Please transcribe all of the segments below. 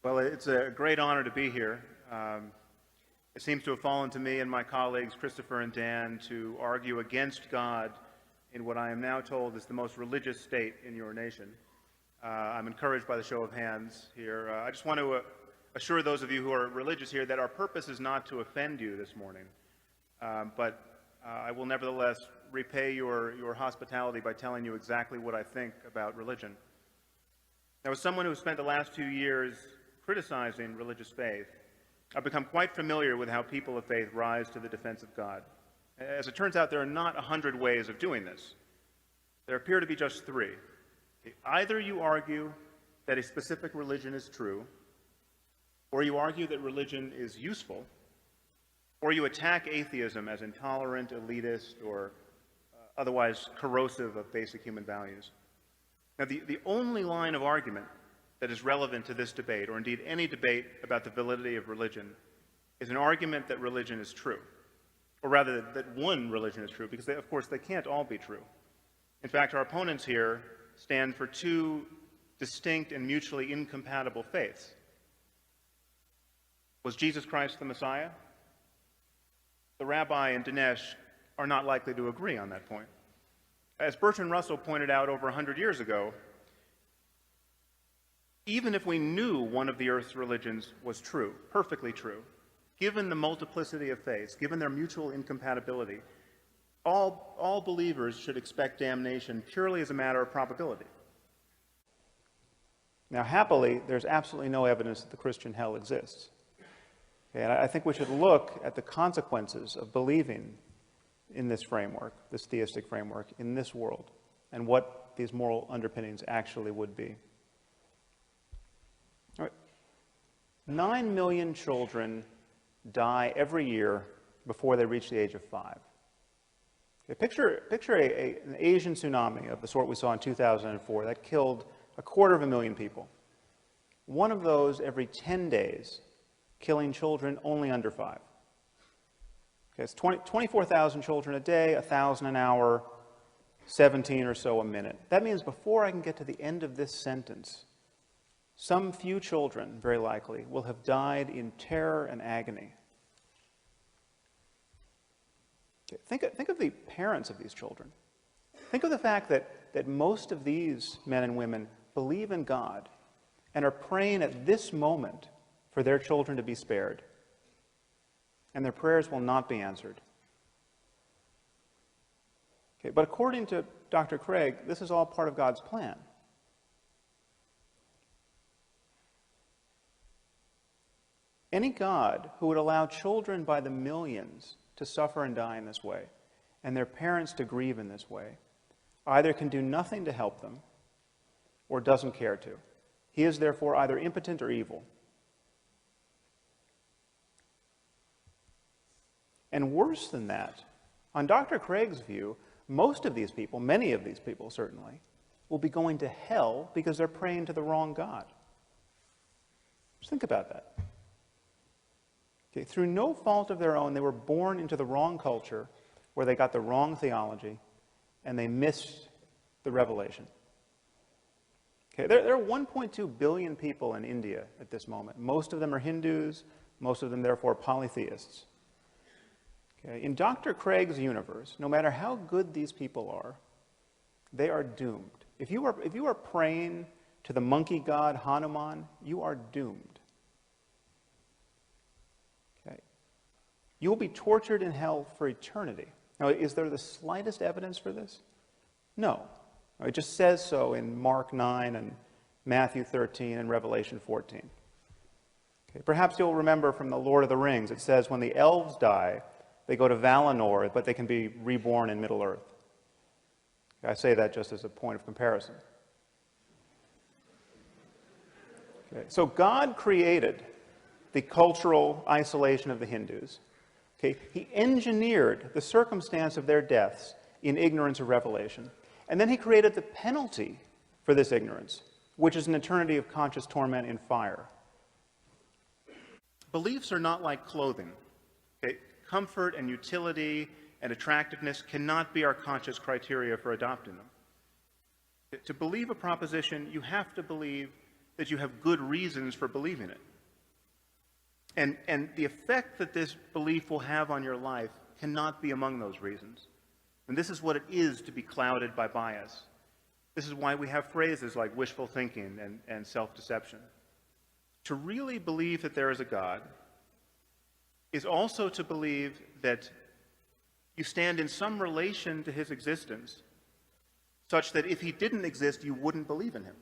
Well, it's a great honor to be here. It seems to have fallen to me and my colleagues, Christopher and Dan, to argue against God in what I am now told is the most religious state in your nation. I'm encouraged by the show of hands here. I just want to assure those of you who are religious here that our purpose is not to offend you this morning, but I will nevertheless repay your hospitality by telling you exactly what I think about religion. Now, as someone who has spent the last 2 years criticizing religious faith, I've become quite familiar with how people of faith rise to the defense of God. As it turns out, there are not 100 ways of doing this. There appear to be just 3. Either you argue that a specific religion is true, or you argue that religion is useful, or you attack atheism as intolerant, elitist, or otherwise corrosive of basic human values. Now, the only line of argument that is relevant to this debate, or indeed any debate about the validity of religion, is an argument that religion is true, or rather that one religion is true, because of course they can't all be true. In fact, our opponents here stand for 2 distinct and mutually incompatible faiths. Was Jesus Christ the Messiah? The rabbi and Dinesh are not likely to agree on that point. As Bertrand Russell pointed out over 100 years ago, even if we knew one of the earth's religions was true, perfectly true, given the multiplicity of faiths, given their mutual incompatibility, all believers should expect damnation purely as a matter of probability. Now, happily, there's absolutely no evidence that the Christian hell exists. Okay, and I think we should look at the consequences of believing in this framework, this theistic framework, in this world, and what these moral underpinnings actually would be. All right. 9 million children die every year before they reach the age of 5. Okay, picture an Asian tsunami of the sort we saw in 2004 that killed 250,000 people. One of those every 10 days, killing children only under 5. Okay, it's 24,000 children a day, 1,000 an hour, 17 or so a minute. That means before I can get to the end of this sentence, some few children, very likely, will have died in terror and agony. Okay, think of the parents of these children. Think of the fact that most of these men and women believe in God and are praying at this moment for their children to be spared. And their prayers will not be answered. Okay, but according to Dr. Craig, this is all part of God's plan. Any God who would allow children by the millions to suffer and die in this way, and their parents to grieve in this way, either can do nothing to help them or doesn't care to. He is therefore either impotent or evil. And worse than that, on Dr. Craig's view, most of these people, many of these people certainly, will be going to hell because they're praying to the wrong God. Just think about that. Okay, through no fault of their own, they were born into the wrong culture where they got the wrong theology and they missed the revelation. Okay, there are 1.2 billion people in India at this moment. Most of them are Hindus, most of them therefore polytheists. Okay, in Dr. Craig's universe, no matter how good these people are, they are doomed. If you are praying to the monkey god Hanuman, you are doomed. Okay. You will be tortured in hell for eternity. Now, is there the slightest evidence for this? No. It just says so in Mark 9 and Matthew 13 and Revelation 14. Okay. Perhaps you'll remember from the Lord of the Rings, it says when the elves die, they go to Valinor, but they can be reborn in Middle-earth. I say that just as a point of comparison. Okay. So God created the cultural isolation of the Hindus. Okay. He engineered the circumstance of their deaths in ignorance of revelation. And then he created the penalty for this ignorance, which is an eternity of conscious torment in fire. Beliefs are not like clothing. Okay. Comfort and utility and attractiveness cannot be our conscious criteria for adopting them. To believe a proposition, you have to believe that you have good reasons for believing it. And the effect that this belief will have on your life cannot be among those reasons. And this is what it is to be clouded by bias. This is why we have phrases like wishful thinking and self-deception. To really believe that there is a God is also to believe that you stand in some relation to his existence, such that if he didn't exist, you wouldn't believe in him.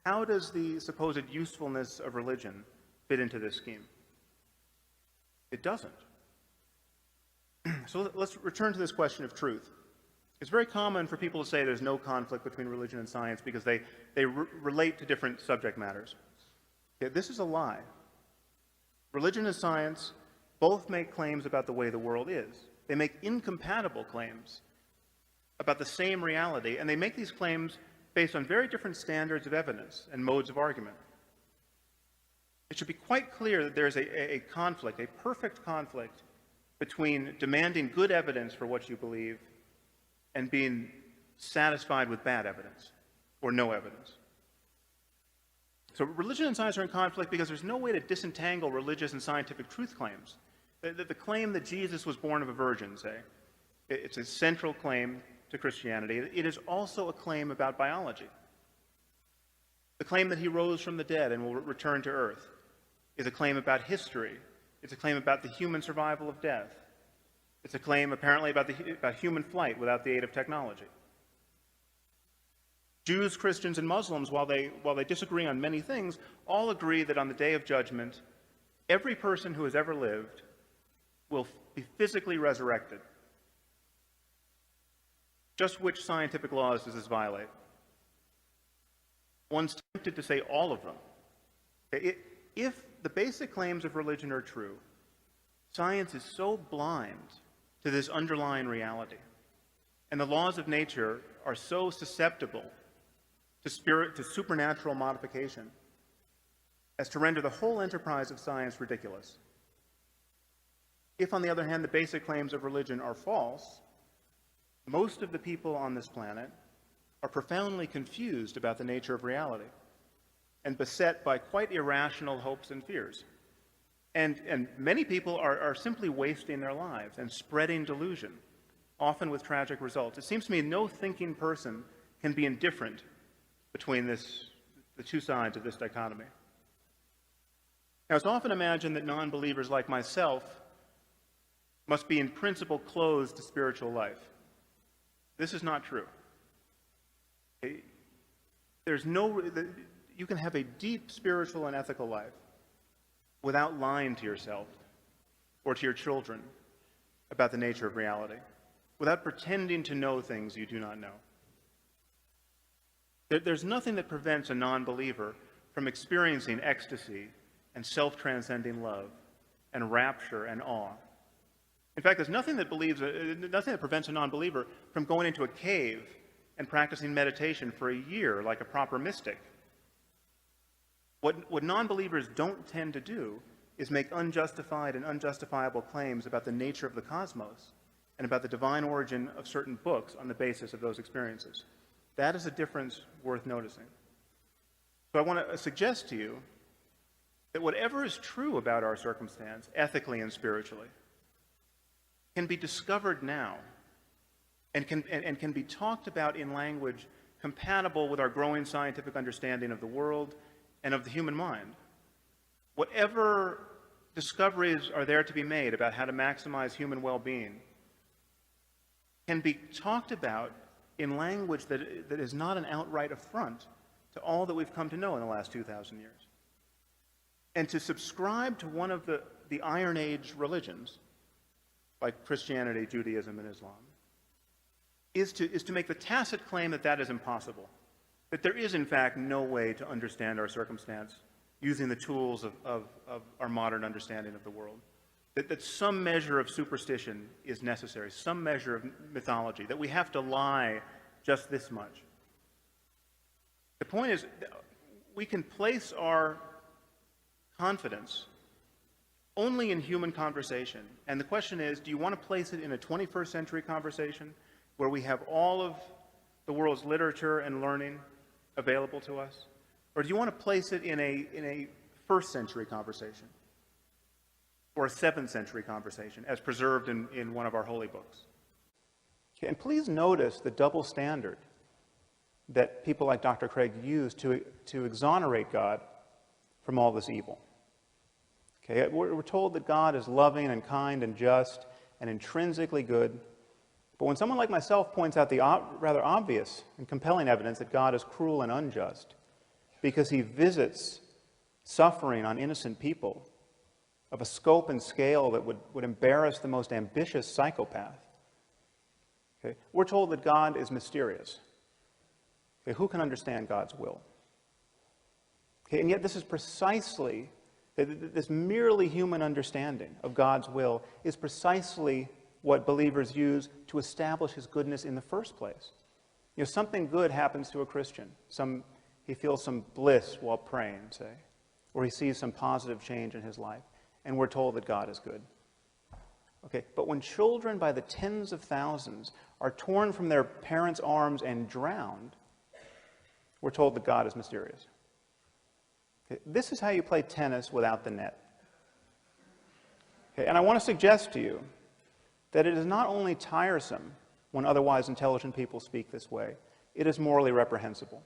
How does the supposed usefulness of religion fit into this scheme? It doesn't. So let's return to this question of truth. It's very common for people to say there's no conflict between religion and science because they relate to different subject matters. Okay, this is a lie. Religion and science both make claims about the way the world is. They make incompatible claims about the same reality, and they make these claims based on very different standards of evidence and modes of argument. It should be quite clear that there's a conflict, a perfect conflict, between demanding good evidence for what you believe and being satisfied with bad evidence or no evidence. So religion and science are in conflict because there's no way to disentangle religious and scientific truth claims. The claim that Jesus was born of a virgin, say, it's a central claim to Christianity. It is also a claim about biology. The claim that he rose from the dead and will return to earth is a claim about history. It's a claim about the human survival of death. It's a claim apparently about human flight without the aid of technology. Jews, Christians, and Muslims, while they disagree on many things, all agree that on the day of judgment, every person who has ever lived will be physically resurrected. Just which scientific laws does this violate? One's tempted to say all of them. If the basic claims of religion are true, science is so blind to this underlying reality, and the laws of nature are so susceptible to supernatural modification as to render the whole enterprise of science ridiculous. If, on the other hand, the basic claims of religion are false, most of the people on this planet are profoundly confused about the nature of reality and beset by quite irrational hopes and fears. And many people are simply wasting their lives and spreading delusion, often with tragic results. It seems to me no thinking person can be indifferent between the two sides of this dichotomy. Now, it's often imagined that non-believers like myself must be in principle closed to spiritual life. This is not true. You can have a deep spiritual and ethical life without lying to yourself or to your children about the nature of reality, without pretending to know things you do not know. There's nothing that prevents a non-believer from experiencing ecstasy and self-transcending love and rapture and awe. In fact, there's nothing that prevents a non-believer from going into a cave and practicing meditation for a year like a proper mystic. What non-believers don't tend to do is make unjustified and unjustifiable claims about the nature of the cosmos and about the divine origin of certain books on the basis of those experiences. That is a difference worth noticing. So I want to suggest to you that whatever is true about our circumstance, ethically and spiritually, can be discovered now and can be talked about in language compatible with our growing scientific understanding of the world and of the human mind. Whatever discoveries are there to be made about how to maximize human well-being can be talked about in language that is not an outright affront to all that we've come to know in the last 2,000 years. And to subscribe to one of the Iron Age religions, like Christianity, Judaism, and Islam, is to make the tacit claim that that is impossible, that there is, in fact, no way to understand our circumstance using the tools of our modern understanding of the world, that some measure of superstition is necessary, some measure of mythology, that we have to lie just this much. The point is, we can place our confidence only in human conversation. And the question is, do you want to place it in a 21st century conversation where we have all of the world's literature and learning available to us? Or do you want to place it in a first century conversation? Or a 7th century conversation, as preserved in one of our holy books? Okay, and please notice the double standard that people like Dr. Craig use to exonerate God from all this evil. Okay, we're told that God is loving and kind and just and intrinsically good. But when someone like myself points out the rather obvious and compelling evidence that God is cruel and unjust because he visits suffering on innocent people of a scope and scale that would embarrass the most ambitious psychopath, okay, we're told that God is mysterious. Okay, who can understand God's will? Okay, and yet this is precisely, this merely human understanding of God's will is precisely what believers use to establish his goodness in the first place. You know, something good happens to a Christian. He feels some bliss while praying, say, or he sees some positive change in his life, and we're told that God is good. Okay, but when children by the tens of thousands are torn from their parents' arms and drowned, we're told that God is mysterious. Okay, this is how you play tennis without the net. Okay, and I want to suggest to you that it is not only tiresome when otherwise intelligent people speak this way, it is morally reprehensible.